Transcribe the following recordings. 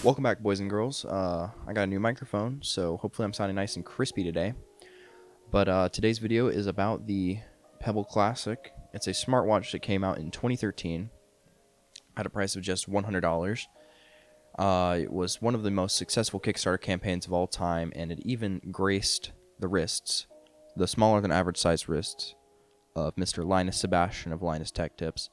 Welcome back, boys and girls. I got a new microphone, so hopefully I'm sounding nice and crispy today. But today's video is about the Pebble Classic. It's a smartwatch that came out in 2013 at a price of just $100. It was one of the most successful Kickstarter campaigns of all time, and it even graced the wrists, the smaller than average size wrists, of Mr. Linus Sebastian of Linus Tech Tips.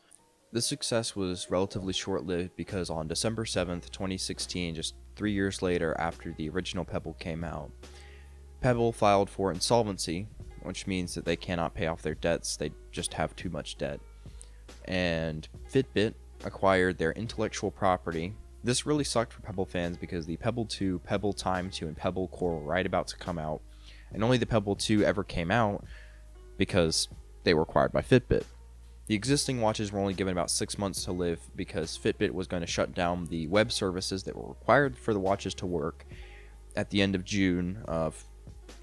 This success was relatively short-lived because on December 7th, 2016, just 3 years later after the original Pebble came out, Pebble filed for insolvency, which means that they cannot pay off their debts, they just have too much debt. And Fitbit acquired their intellectual property. This really sucked for Pebble fans because the Pebble 2, Pebble Time 2, and Pebble Core were right about to come out, and only the Pebble 2 ever came out because they were acquired by Fitbit. The existing watches were only given about 6 months to live because Fitbit was going to shut down the web services that were required for the watches to work at the end of June of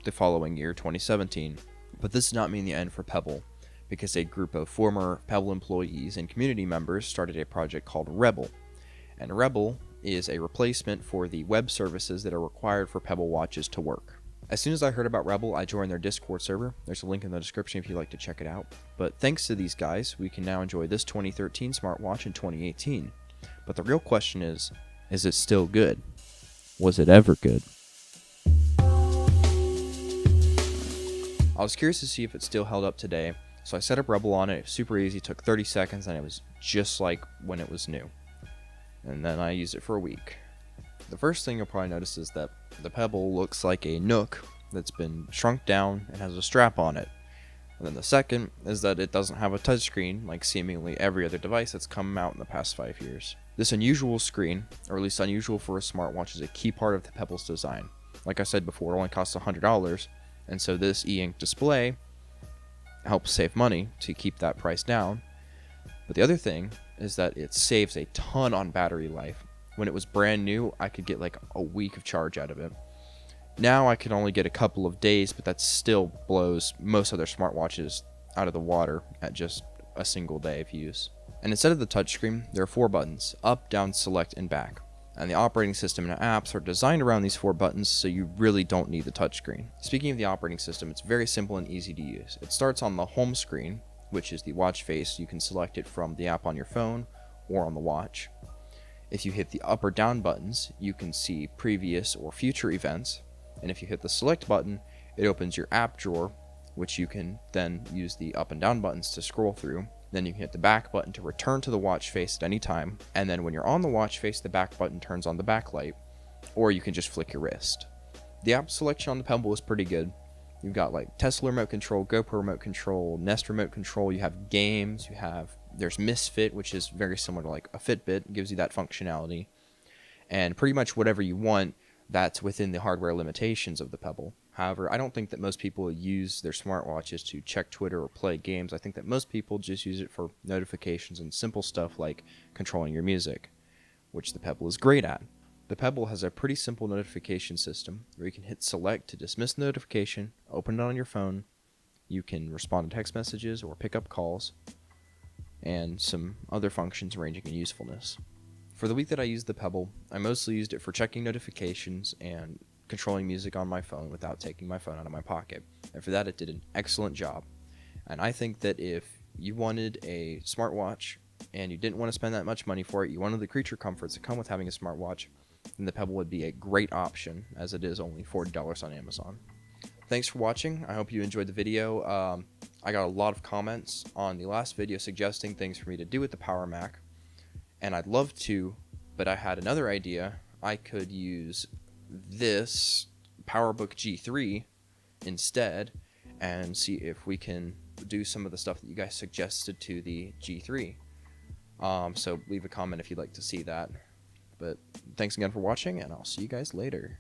the following year, 2017. But this did not mean the end for Pebble, because a group of former Pebble employees and community members started a project called Rebel. And Rebel is a replacement for the web services that are required for Pebble watches to work. As soon as I heard about Rebel, I joined their Discord server. There's a link in the description if you'd like to check it out. But thanks to these guys, we can now enjoy this 2013 smartwatch in 2018. But the real question is it still good? Was it ever good? I was curious to see if it still held up today, so I set up Rebel on it. It was super easy, took 30 seconds, and it was just like when it was new. And then I used it for a week. The first thing you'll probably notice is that the Pebble looks like a Nook that's been shrunk down and has a strap on it. And then the second is that it doesn't have a touchscreen like seemingly every other device that's come out in the past 5 years. This unusual screen, or at least unusual for a smartwatch, is a key part of the Pebble's design. Like I said before, it only costs $100, and so this e-ink display helps save money to keep that price down. But the other thing is that it saves a ton on battery life. When it was brand new, I could get like a week of charge out of it. Now I can only get a couple of days, but that still blows most other smartwatches out of the water at just a single day of use. And instead of the touchscreen, there are 4 buttons: up, down, select, and back. And the operating system and apps are designed around these 4 buttons, so you really don't need the touchscreen. Speaking of the operating system, it's very simple and easy to use. It starts on the home screen, which is the watch face. You can select it from the app on your phone or on the watch. If you hit the up or down buttons, you can see previous or future events. And if you hit the select button, it opens your app drawer, which you can then use the up and down buttons to scroll through. Then you can hit the back button to return to the watch face at any time. And then when you're on the watch face, the back button turns on the backlight, or you can just flick your wrist. The app selection on the Pebble is pretty good. You've got like Tesla remote control, GoPro remote control, Nest remote control, you have games, there's Misfit, which is very similar to like a Fitbit, gives you that functionality. And pretty much whatever you want, that's within the hardware limitations of the Pebble. However, I don't think that most people use their smartwatches to check Twitter or play games. I think that most people just use it for notifications and simple stuff like controlling your music, which the Pebble is great at. The Pebble has a pretty simple notification system where you can hit select to dismiss the notification, open it on your phone, you can respond to text messages or pick up calls, and some other functions ranging in usefulness. For the week that I used the Pebble, I mostly used it for checking notifications and controlling music on my phone without taking my phone out of my pocket. And for that, it did an excellent job. And I think that if you wanted a smartwatch and you didn't want to spend that much money for it, you wanted the creature comforts that come with having a smartwatch, then the Pebble would be a great option, as it is only $40 on Amazon. Thanks for watching. I hope you enjoyed the video. I got a lot of comments on the last video suggesting things for me to do with the Power Mac, and I'd love to, but I had another idea. I could use this PowerBook G3 instead and see if we can do some of the stuff that you guys suggested to the G3. So leave a comment if you'd like to see that. But thanks again for watching, and I'll see you guys later.